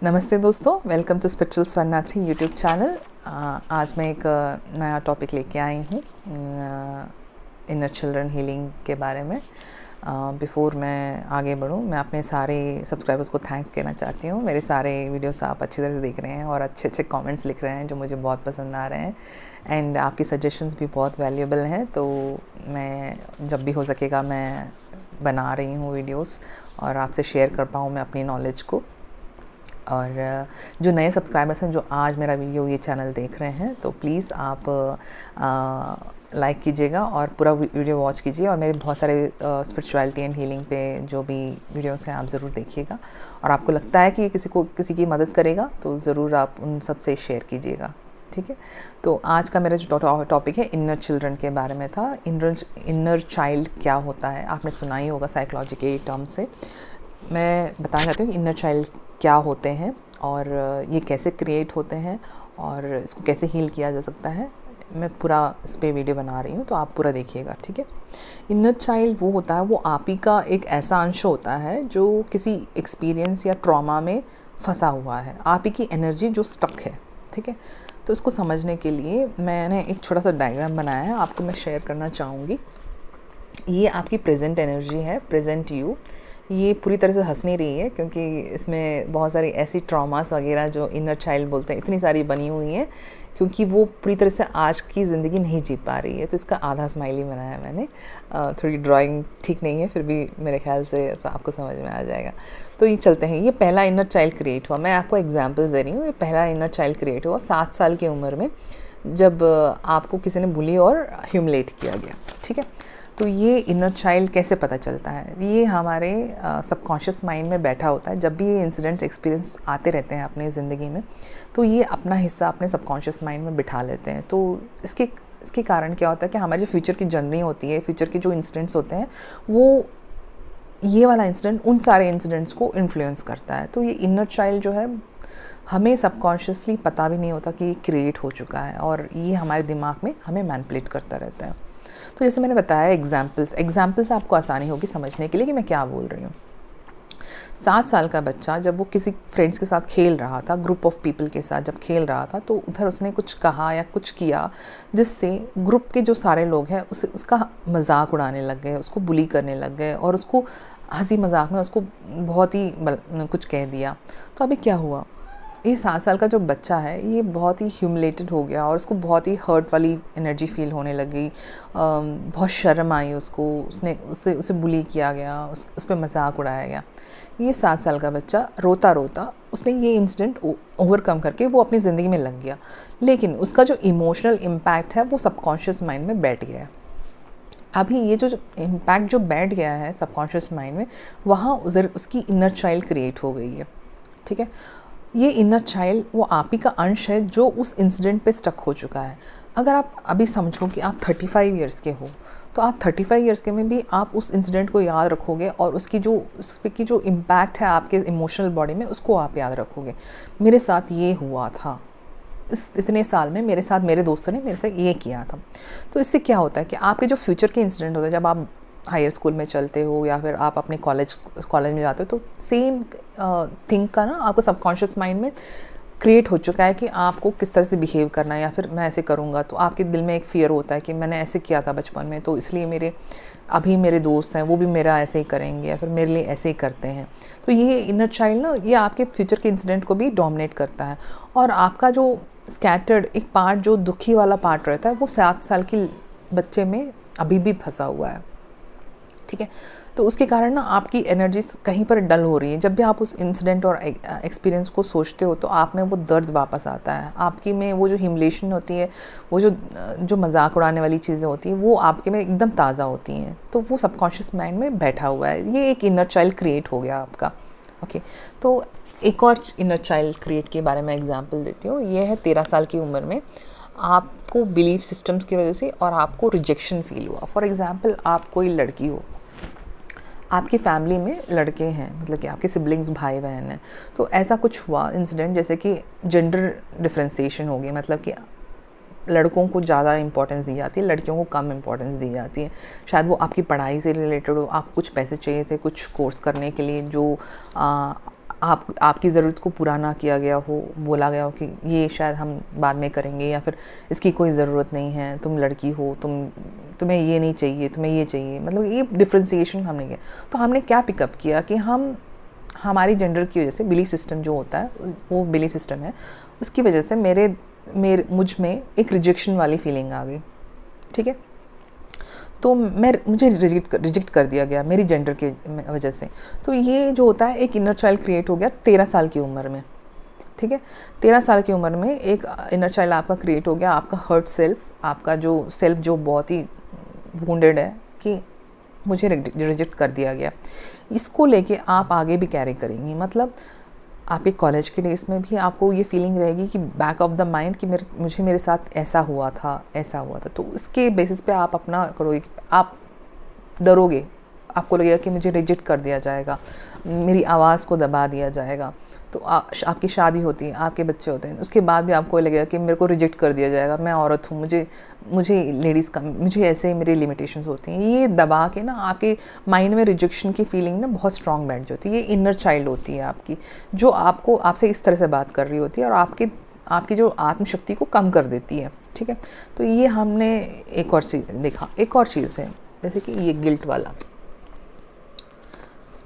नमस्ते दोस्तों, welcome to spiritual Swarnatri YouTube channel. आज मैं एक नया टॉपिक लेके आई हूँ इनर चिल्ड्रन हीलिंग के बारे में। बिफोर मैं आगे बढ़ूँ, मैं अपने सारे सब्सक्राइबर्स को थैंक्स कहना चाहती हूँ। मेरे सारे वीडियोस आप अच्छी तरह से देख रहे हैं और अच्छे अच्छे कमेंट्स लिख रहे हैं जो मुझे बहुत पसंद आ रहे हैं एंड आपकी सजेशंस भी बहुत वैल्यूएबल हैं। तो मैं जब भी हो सकेगा मैं बना रही हूँ वीडियोस और आपसे शेयर कर पाऊँ मैं अपनी नॉलेज को। और जो नए सब्सक्राइबर्स हैं जो आज मेरा ये चैनल देख रहे हैं, तो प्लीज़ आप लाइक कीजिएगा और पूरा वीडियो वॉच कीजिए और मेरे बहुत सारे स्पिरिचुअलिटी एंड हीलिंग पे जो भी वीडियोस हैं आप ज़रूर देखिएगा। और आपको लगता है कि किसी की मदद करेगा तो ज़रूर आप उन सबसे शेयर कीजिएगा, ठीक है। तो आज का मेरा जो टॉपिक है इनर चिल्ड्रन के बारे में था। इनर चाइल्ड क्या होता है, आपने सुना ही होगा साइकोलॉजी के टर्म से। मैं बताना चाहती हूँ इनर चाइल्ड क्या होते हैं और ये कैसे क्रिएट होते हैं और इसको कैसे हील किया जा सकता है। मैं पूरा इस पे वीडियो बना रही हूँ तो आप पूरा देखिएगा, ठीक है। इनर चाइल्ड वो होता है, वो आप ही का एक ऐसा अंश होता है जो किसी एक्सपीरियंस या ट्रॉमा में फंसा हुआ है, आप ही की एनर्जी जो स्टक है, ठीक है। तो इसको समझने के लिए मैंने एक छोटा सा डायग्राम बनाया है, आपको मैं शेयर करना चाहूँगी। ये आपकी प्रेजेंट एनर्जी है, प्रेजेंट यू। ये पूरी तरह से हंस नहीं रही है क्योंकि इसमें बहुत सारी ऐसी ट्रॉमास वगैरह जो इनर चाइल्ड बोलते हैं इतनी सारी बनी हुई हैं, क्योंकि वो पूरी तरह से आज की ज़िंदगी नहीं जी पा रही है। तो इसका आधा स्माइली बनाया है मैंने। थोड़ी ड्राइंग ठीक नहीं है, फिर भी मेरे ख्याल से ऐसा आपको समझ में आ जाएगा। तो ये चलते हैं। ये पहला इनर चाइल्ड क्रिएट हुआ, मैं आपको एग्जाम्पल्स दे रही हूँ। ये पहला इनर चाइल्ड क्रिएट हुआ 7 साल की उम्र में, जब आपको किसी ने बुली और ह्यूमिलेट किया गया, ठीक है। तो ये इनर चाइल्ड कैसे पता चलता है? ये हमारे सबकॉन्शियस माइंड में बैठा होता है। जब भी ये इंसिडेंट एक्सपीरियंस आते रहते हैं अपनी ज़िंदगी में, तो ये अपना हिस्सा अपने सबकॉन्शियस माइंड में बिठा लेते हैं। तो इसके कारण क्या होता है कि हमारी जो फ्यूचर की जर्नी होती है, फ्यूचर के जो इंसिडेंट्स होते हैं, वो ये वाला इंसिडेंट उन सारे इंसिडेंट्स को इन्फ्लुएंस करता है। तो ये इनर चाइल्ड जो है, हमें सबकॉन्शियसली पता भी नहीं होता कि ये क्रिएट हो चुका है और ये हमारे दिमाग में हमें मैनिपुलेट करता रहता है। तो जैसे मैंने बताया एग्जाम्पल्स आपको आसानी होगी समझने के लिए कि मैं क्या बोल रही हूँ। 7 साल का बच्चा जब वो किसी फ्रेंड्स के साथ खेल रहा था, ग्रुप ऑफ पीपल के साथ जब खेल रहा था, तो उधर उसने कुछ कहा या कुछ किया जिससे ग्रुप के जो सारे लोग हैं उसका मजाक उड़ाने लग गए, उसको बुली करने लग गए और उसको हंसी मजाक में उसको बहुत ही कुछ कह दिया। तो अभी क्या हुआ, ये 7 साल का जो बच्चा है ये बहुत ही ह्यूमिलेटेड हो गया और उसको बहुत ही हर्ट वाली एनर्जी फील होने लगी। बहुत शर्म आई उसको, उसे बुली किया गया, उस पर मजाक उड़ाया गया। ये 7 साल का बच्चा रोता रोता उसने ये इंसिडेंट ओवरकम करके वो अपनी ज़िंदगी में लग गया, लेकिन उसका जो इमोशनल इम्पैक्ट है वो सबकॉन्शियस माइंड में बैठ गया है। अभी ये जो इम्पैक्ट जो बैठ गया है सबकॉन्शियस माइंड में, वहाँ उधर उसकी इनर चाइल्ड क्रिएट हो गई है, ठीक है। ये इनर चाइल्ड वो आप ही का अंश है जो उस इंसिडेंट पे स्टक हो चुका है। अगर आप अभी समझो कि आप 35 इयर्स के हो, तो आप 35 इयर्स के में भी आप उस इंसिडेंट को याद रखोगे और उस पर की जो इम्पैक्ट है आपके इमोशनल बॉडी में, उसको आप याद रखोगे। मेरे साथ ये हुआ था, इतने साल में मेरे साथ मेरे दोस्तों ने मेरे साथ ये किया था। तो इससे क्या होता है कि आपके जो फ्यूचर के इंसिडेंट होते हैं, जब आप हायर स्कूल में चलते हो या फिर आप अपने कॉलेज में जाते हो, तो सेम थिंग का ना आपको सबकॉन्शियस माइंड में क्रिएट हो चुका है कि आपको किस तरह से बिहेव करना है, या फिर मैं ऐसे करूँगा। तो आपके दिल में एक फ़ियर होता है कि मैंने ऐसे किया था बचपन में, तो इसलिए मेरे दोस्त हैं वो भी मेरा ऐसे ही करेंगे या फिर मेरे लिए ऐसे ही करते हैं। तो ये इनर चाइल्ड ना, ये आपके फ्यूचर के इंसिडेंट को भी डोमिनेट करता है और आपका जो स्कैटर्ड एक पार्ट, जो दुखी वाला पार्ट रहता है, वो 7 साल के बच्चे में अभी भी फंसा हुआ है, ठीक है। तो उसके कारण ना आपकी एनर्जी कहीं पर डल हो रही है। जब भी आप उस इंसिडेंट और एक्सपीरियंस को सोचते हो तो आप में वो दर्द वापस आता है, आपकी में वो जो ह्यूमिलेशन होती है, वो जो मजाक उड़ाने वाली चीज़ें होती हैं, वो आपके में एकदम ताज़ा होती हैं। तो वो सबकॉन्शियस माइंड में बैठा हुआ है। ये एक इनर चाइल्ड क्रिएट हो गया आपका, ओके। तो एक और इनर चाइल्ड क्रिएट के बारे में एग्जाम्पल देती हूँ। ये है 13 साल की उम्र में आपको बिलीफ सिस्टम्स की वजह से और आपको रिजेक्शन फील हुआ। फॉर एग्ज़ाम्पल, आप कोई लड़की हो, आपकी फैमिली में लड़के हैं, मतलब कि आपके सिबलिंग्स भाई बहन हैं, तो ऐसा कुछ हुआ इंसिडेंट जैसे कि जेंडर डिफ्रेंसिएशन हो गई, मतलब कि लड़कों को ज़्यादा इंपॉर्टेंस दी जाती है, लड़कियों को कम इंपॉर्टेंस दी जाती है। शायद वो आपकी पढ़ाई से रिलेटेड हो, आपको कुछ पैसे चाहिए थे कुछ कोर्स करने के लिए जो आपकी ज़रूरत को पूरा ना किया गया हो, बोला गया हो कि ये शायद हम बाद में करेंगे, या फिर इसकी कोई ज़रूरत नहीं है, तुम लड़की हो, तुम्हें ये नहीं चाहिए, तुम्हें ये चाहिए, मतलब ये डिफ्रेंसिएशन हमने किया। तो हमने क्या पिकअप किया कि हमारी जेंडर की वजह से बिलीफ सिस्टम जो होता है वो बिलीफ सिस्टम है, उसकी वजह से मुझ में एक रिजेक्शन वाली फीलिंग आ गई। ठीक है, तो मुझे रिजेक्ट कर दिया गया मेरी जेंडर की वजह से। तो ये जो होता है एक इनर चाइल्ड क्रिएट हो गया 13 साल की उम्र में। ठीक है, 13 साल की उम्र में एक इनर चाइल्ड आपका क्रिएट हो गया, आपका हर्ट सेल्फ, आपका जो सेल्फ जो बहुत ही वुंडेड है कि मुझे रिजेक्ट कर दिया गया। इसको लेके आप आगे भी कैरी करेंगी, मतलब आपके कॉलेज के डेज में भी आपको ये फीलिंग रहेगी कि बैक ऑफ द माइंड कि मेरे साथ ऐसा हुआ था। तो उसके बेसिस पे आप अपना करोगे, आप डरोगे, आपको लगेगा कि मुझे रिजेक्ट कर दिया जाएगा, मेरी आवाज़ को दबा दिया जाएगा। तो आपकी शादी होती है, आपके बच्चे होते हैं, उसके बाद भी आपको लगेगा कि मेरे को रिजेक्ट कर दिया जाएगा, मैं औरत हूँ, मुझे लेडीज़ का, मुझे ऐसे मेरी लिमिटेशंस होती हैं। ये दबा के ना आपके माइंड में रिजेक्शन की फीलिंग ना बहुत स्ट्रॉन्ग बैठ जाती है। ये इनर चाइल्ड होती है आपकी, जो आपसे इस तरह से बात कर रही होती है और आपकी जो आत्मशक्ति को कम कर देती है। ठीक है, तो ये हमने एक और चीज़ देखा। एक और चीज़ है जैसे कि ये गिल्ट वाला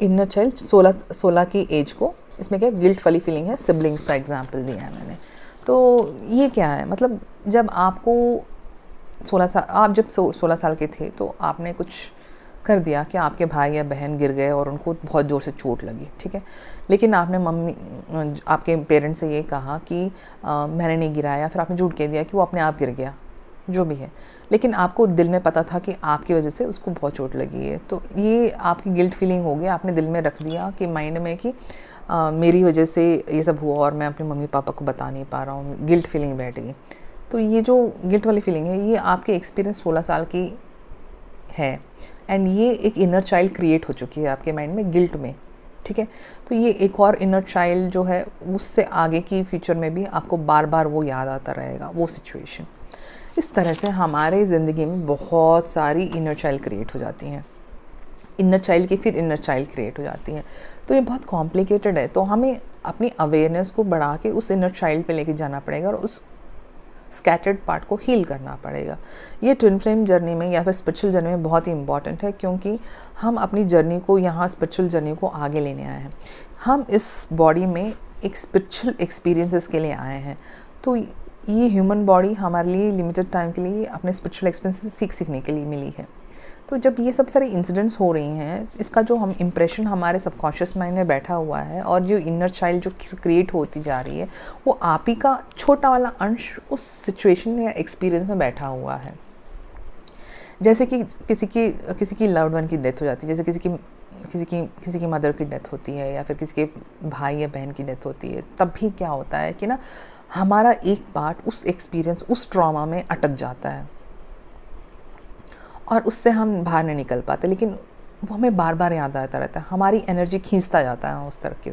इनर चाइल्ड 16 की एज को, इसमें क्या गिल्ट वाली फीलिंग है। सिबलिंग्स का एग्जांपल दिया है मैंने। तो ये क्या है, मतलब जब आपको 16 साल के थे तो आपने कुछ कर दिया कि आपके भाई या बहन गिर गए और उनको बहुत ज़ोर से चोट लगी। ठीक है, लेकिन आपने आपके पेरेंट्स से ये कहा कि मैंने नहीं गिराया, फिर आपने झूठ कह दिया कि वो अपने आप गिर गया, जो भी है, लेकिन आपको दिल में पता था कि आपकी वजह से उसको बहुत चोट लगी है। तो ये आपकी गिल्ट फीलिंग हो गई, आपने दिल में रख दिया कि माइंड में कि मेरी वजह से ये सब हुआ और मैं अपने मम्मी पापा को बता नहीं पा रहा हूँ, गिल्ट फीलिंग बैठ गई। तो ये जो गिल्ट वाली फीलिंग है, ये आपके एक्सपीरियंस 16 साल की है, एंड ये एक इनर चाइल्ड क्रिएट हो चुकी है आपके माइंड में गिल्ट में। ठीक है, तो ये एक और इनर चाइल्ड जो है, उससे आगे की फ्यूचर में भी आपको बार बार वो याद आता रहेगा, वो सिचुएशन। इस तरह से हमारे ज़िंदगी में बहुत सारी इनर चाइल्ड क्रिएट हो जाती हैं, इनर चाइल्ड की फिर इनर चाइल्ड क्रिएट हो जाती हैं। तो ये बहुत कॉम्प्लिकेटेड है, तो हमें अपनी अवेयरनेस को बढ़ा के उस इनर चाइल्ड पे लेके जाना पड़ेगा और उस स्कैटर्ड पार्ट को हील करना पड़ेगा। ये ट्विन फ्लेम जर्नी में या फिर स्पिरिचुअल जर्नी में बहुत ही इंपॉर्टेंट है, क्योंकि हम अपनी जर्नी को यहाँ स्पिरिचुअल जर्नी को आगे लेने आए हैं। हम इस बॉडी में एक स्पिरिचुअल एक्सपीरियंसेस के लिए आए हैं। तो ये ह्यूमन बॉडी हमारे लिए लिमिटेड टाइम के लिए अपने स्पिरिचुअल एक्सपीरियंसेस सीखने के लिए मिली है। तो जब ये सब सारे इंसिडेंट्स हो रही हैं, इसका जो हम इम्प्रेशन हमारे सबकॉन्शियस माइंड में बैठा हुआ है और जो इनर चाइल्ड जो क्रिएट होती जा रही है, वो आप ही का छोटा वाला अंश उस सिचुएशन या एक्सपीरियंस में बैठा हुआ है। जैसे कि किसी की लव्ड वन की डेथ हो जाती है, जैसे किसी की मदर की डेथ होती है, या फिर किसी के भाई या बहन की डेथ होती है, तब भी क्या होता है कि ना हमारा एक पार्ट उस एक्सपीरियंस, उस ट्रॉमा में अटक जाता है और उससे हम बाहर नहीं निकल पाते, लेकिन वो हमें बार बार याद आता रहता है, हमारी एनर्जी खींचता जाता है उस तरह की।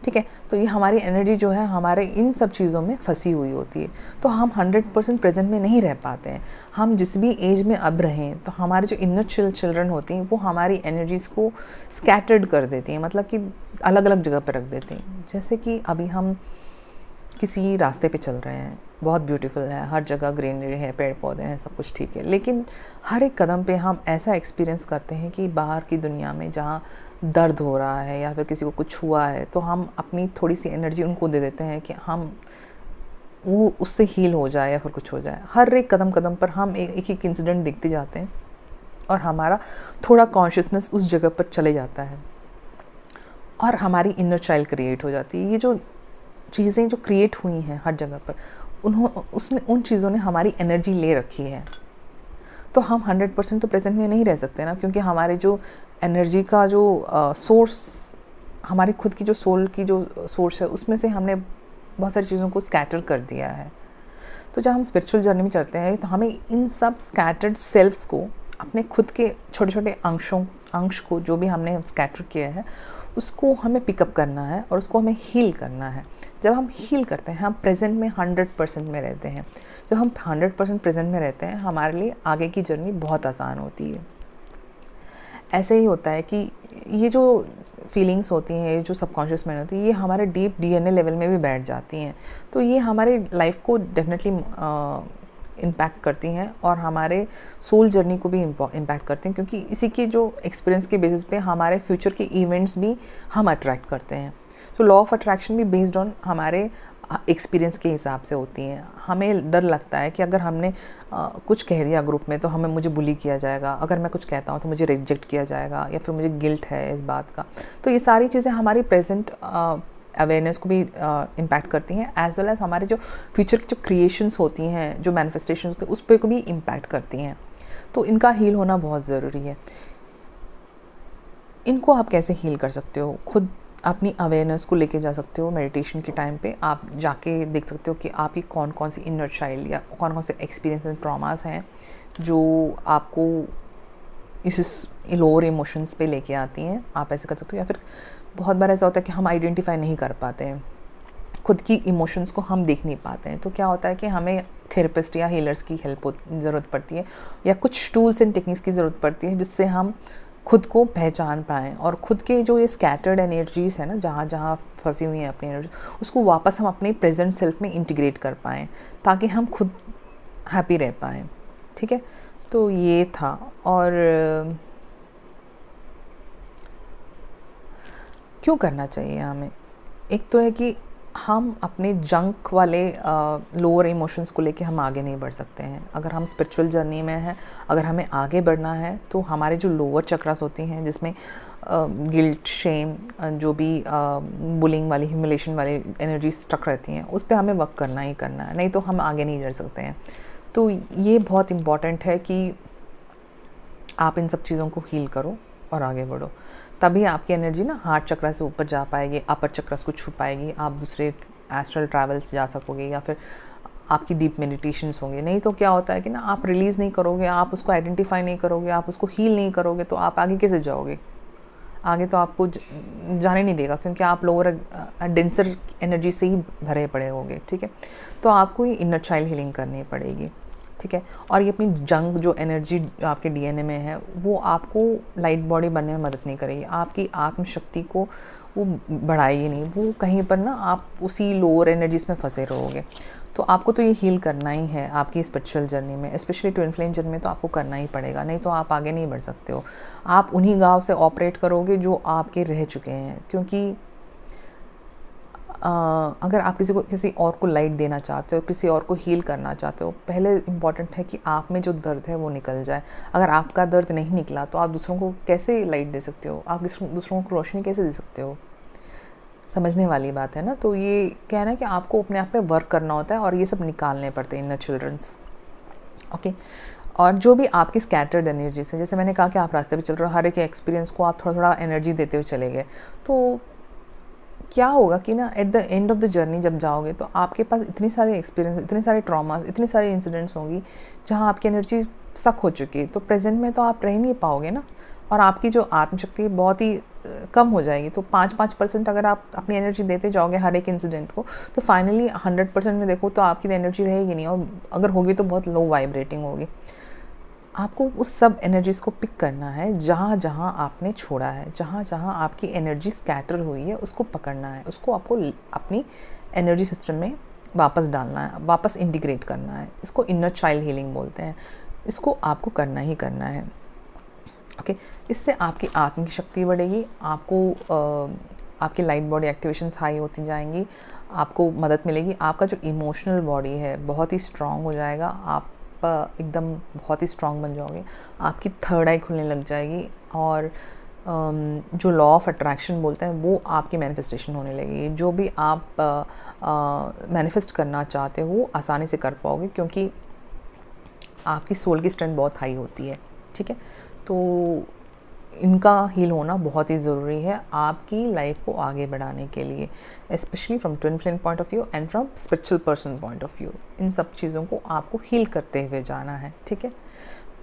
ठीक है, तो ये हमारी एनर्जी जो है हमारे इन सब चीज़ों में फंसी हुई होती है, तो हम 100% प्रेजेंट में नहीं रह पाते हैं। हम जिस भी एज में अब रहें, तो हमारे जो इनर चिल्ड्रन होती हैं वो हमारी एनर्जीज़ को स्कैटर्ड कर देती हैं, मतलब कि अलग अलग जगह पर रख देती हैं। जैसे कि अभी हम किसी रास्ते पे चल रहे हैं, बहुत ब्यूटीफुल है, हर जगह ग्रीनरी है, पेड़ पौधे हैं, सब कुछ ठीक है, लेकिन हर एक कदम पे हम ऐसा एक्सपीरियंस करते हैं कि बाहर की दुनिया में जहाँ दर्द हो रहा है या फिर किसी को कुछ हुआ है, तो हम अपनी थोड़ी सी एनर्जी उनको दे देते हैं कि वो उससे हील हो जाए या फिर कुछ हो जाए। हर एक कदम कदम पर हम एक इंसिडेंट देखते जाते हैं और हमारा थोड़ा कॉन्शियसनेस उस जगह पर चले जाता है और हमारी इनर चाइल्ड क्रिएट हो जाती है। ये जो चीज़ें जो क्रिएट हुई हैं हर जगह पर, उन चीज़ों ने हमारी एनर्जी ले रखी है। तो हम 100% तो प्रेजेंट में नहीं रह सकते ना, क्योंकि हमारे जो एनर्जी का जो सोर्स, हमारी खुद की जो सोल की जो सोर्स है, उसमें से हमने बहुत सारी चीज़ों को स्कैटर कर दिया है। तो जब हम स्पिरिचुअल जर्नी में चलते हैं, तो हमें इन सब स्कैटर्ड सेल्फ्स को, अपने खुद के छोटे छोटे अंश को जो भी हमने स्कैटर किया है, उसको हमें पिकअप करना है और उसको हमें हील करना है। जब हम हील करते हैं, हम प्रेजेंट में 100% में रहते हैं। जब हम 100% प्रेजेंट में रहते हैं, हमारे लिए आगे की जर्नी बहुत आसान होती है। ऐसे ही होता है कि ये जो फीलिंग्स होती हैं, ये जो सबकॉन्शियस माइंड होती है, ये हमारे डीप डीएनए लेवल में भी बैठ जाती हैं। तो ये हमारे लाइफ को डेफिनेटली इम्पैक्ट करती हैं और हमारे सोल जर्नी को भी इम्पैक्ट करते हैं, क्योंकि इसी के जो एक्सपीरियंस के बेसिस पे हमारे फ्यूचर के इवेंट्स भी हम अट्रैक्ट करते हैं। तो लॉ ऑफ अट्रैक्शन भी बेस्ड ऑन हमारे एक्सपीरियंस के हिसाब से होती हैं। हमें डर लगता है कि अगर हमने कुछ कह दिया ग्रुप में तो हमें मुझे बुली किया जाएगा, अगर मैं कुछ कहता हूँ तो मुझे रिजेक्ट किया जाएगा, या फिर मुझे गिल्ट है इस बात का। तो ये सारी चीज़ें हमारी प्रेजेंट अवेयरनेस को भी इम्पैक्ट करती हैं, एज वेल एज हमारे जो फ्यूचर की जो क्रिएशंस होती हैं, जो मैनिफेस्टेशन होती हैं, उस पर को भी इम्पैक्ट करती हैं। तो इनका हील होना बहुत ज़रूरी है। इनको आप कैसे हील कर सकते हो? खुद अपनी अवेयरनेस को लेके जा सकते हो। मेडिटेशन के टाइम पे आप जाके देख सकते हो कि आपकी कौन कौन सी इनर चाइल्ड या कौन कौन से एक्सपीरियंस एंड ट्रॉमास हैं जो आपको इस लोअर इमोशंस पे लेके आती हैं। आप ऐसे कर सकते हो। या फिर बहुत बार ऐसा होता है कि हम आइडेंटिफाई नहीं कर पाते हैं, खुद की इमोशंस को हम देख नहीं पाते हैं। तो क्या होता है कि हमें थेरेपिस्ट या हीलर्स की हेल्प ज़रूरत पड़ती है, या कुछ टूल्स एंड टेक्निक्स की ज़रूरत पड़ती है जिससे हम खुद को पहचान पाएँ और खुद के जो ये स्कैटर्ड एनर्जीज़ है ना, जहाँ जहाँ फंसी हुई हैं अपनी एनर्जी, उसको वापस हम अपने प्रेजेंट सेल्फ में इंटीग्रेट कर पाएँ, ताकि हम खुद हैप्पी रह पाएँ। ठीक है, तो ये था। और क्यों करना चाहिए हमें? एक तो है कि हम अपने जंक वाले लोअर इमोशंस को लेके हम आगे नहीं बढ़ सकते हैं। अगर हम स्पिरिचुअल जर्नी में हैं, अगर हमें आगे बढ़ना है, तो हमारे जो लोअर चक्रास होती हैं, जिसमें गिल्ट, शेम, जो भी बुलिंग वाली, ह्यूमिलेशन वाली एनर्जी स्टक रहती हैं, उस पे हमें वर्क करना ही करना है, नहीं तो हम आगे नहीं बढ़ सकते हैं। तो ये बहुत इम्पॉर्टेंट है कि आप इन सब चीज़ों को हील करो और आगे बढ़ो, तभी आपकी एनर्जी ना हार्ट चक्र से ऊपर जा पाएगी, अपर चक्र को छू पाएगी, आप दूसरे एस्ट्रल ट्रैवल्स जा सकोगे, या फिर आपकी डीप मेडिटेशंस होंगे। नहीं तो क्या होता है कि ना आप रिलीज़ नहीं करोगे, आप उसको आइडेंटिफाई नहीं करोगे, आप उसको हील नहीं करोगे, तो आप आगे कैसे जाओगे? आगे तो आपको जाने नहीं देगा, क्योंकि आप लोअर डेंसर एनर्जी से ही भरे पड़े होगे। ठीक है, तो आपको ये इनर चाइल्ड हीलिंग करनी पड़ेगी। ठीक है, और ये अपनी जंग जो एनर्जी जो आपके डीएनए में है, वो आपको लाइट बॉडी बनने में मदद नहीं करेगी, आपकी आत्मशक्ति को वो बढ़ाएगी नहीं, वो कहीं पर ना आप उसी लोअर एनर्जीज में फंसे रहोगे। तो आपको तो ये हील करना ही है आपकी स्पिरिचुअल जर्नी में, स्पेशली ट्विन फ्लेम जर्नी में तो आपको करना ही पड़ेगा, नहीं तो आप आगे नहीं बढ़ सकते हो। आप उन्हीं गाँव से ऑपरेट करोगे जो आपके रह चुके हैं, क्योंकि अगर आप किसी और को लाइट देना चाहते हो, किसी और को हील करना चाहते हो, पहले इम्पॉर्टेंट है कि आप में जो दर्द है वो निकल जाए। अगर आपका दर्द नहीं निकला तो आप दूसरों को कैसे लाइट दे सकते हो? आप दूसरों को रोशनी कैसे दे सकते हो? समझने वाली बात है ना। तो ये कहना है कि आपको अपने आप पे वर्क करना होता है और ये सब निकालने पड़ते हैं इनर चिल्ड्रंस। ओके, और जो भी आपकी स्कैटर्ड एनर्जी है, जैसे मैंने कहा कि आप रास्ते पे चल रहे हो, हर एक एक्सपीरियंस को आप थोड़ा थोड़ा एनर्जी देते हुए चले गए, तो क्या होगा कि ना at the end of the journey जब जाओगे तो आपके पास इतनी सारे एक्सपीरियंस, इतने सारे ट्रॉमास, इतने सारे इंसिडेंट्स होंगी जहाँ आपकी एनर्जी सक हो चुकी है, तो प्रेजेंट में तो आप रह नहीं पाओगे ना, और आपकी जो आत्मशक्ति है बहुत ही कम हो जाएगी। तो 5% अगर आप अपनी एनर्जी देते जाओगे हर एक इंसिडेंट को, तो फाइनली 100% में देखो तो आपकी एनर्जी रहेगी नहीं, और अगर होगी तो बहुत लो वाइब्रेटिंग होगी। आपको उस सब एनर्जीज़ को पिक करना है जहाँ जहाँ आपने छोड़ा है, जहाँ जहाँ आपकी एनर्जी स्कैटर हुई है, उसको पकड़ना है, उसको आपको अपनी एनर्जी सिस्टम में वापस डालना है, वापस इंटीग्रेट करना है। इसको इनर चाइल्ड हीलिंग बोलते हैं। इसको आपको करना ही करना है। ओके, इससे आपकी आत्म की शक्ति बढ़ेगी, आपको आपकी लाइट बॉडी एक्टिवेशंस हाई होती जाएंगी, आपको मदद मिलेगी, आपका जो इमोशनल बॉडी है बहुत ही स्ट्रांग हो जाएगा, आप एकदम बहुत ही स्ट्रांग बन जाओगे, आपकी थर्ड आई खुलने लग जाएगी, और जो लॉ ऑफ अट्रैक्शन बोलते हैं वो आपकी मैनिफेस्टेशन होने लगेगी। जो भी आप मैनिफेस्ट करना चाहते हो वो आसानी से कर पाओगे, क्योंकि आपकी सोल की स्ट्रेंथ बहुत हाई होती है। ठीक है, तो इनका हील होना बहुत ही ज़रूरी है आपकी लाइफ को आगे बढ़ाने के लिए, specially from twin flame point of view and from spiritual person point of view. इन सब चीज़ों को आपको हील करते हुए जाना है। ठीक है,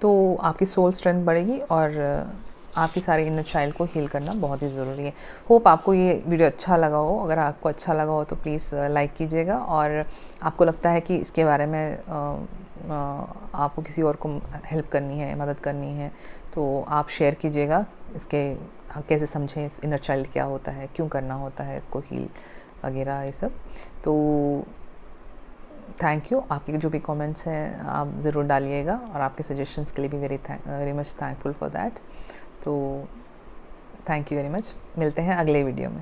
तो आपकी सोल स्ट्रेंथ बढ़ेगी और आपकी सारे इनर चाइल्ड को हील करना बहुत ही ज़रूरी है। होप आपको ये वीडियो अच्छा लगा हो। अगर आपको अच्छा लगा हो तो प्लीज़ लाइक कीजिएगा, और आपको लगता है कि इसके बारे में आपको किसी और को हेल्प करनी है, मदद करनी है, तो आप शेयर कीजिएगा इसके कैसे समझें इनर चाइल्ड क्या होता है, क्यों करना होता है इसको हील वगैरह ये सब। तो थैंक यू, आपके जो भी कमेंट्स हैं आप ज़रूर डालिएगा, और आपके सजेशंस के लिए भी very much thankful for that. तो थैंक यू वेरी मच, मिलते हैं अगले वीडियो में।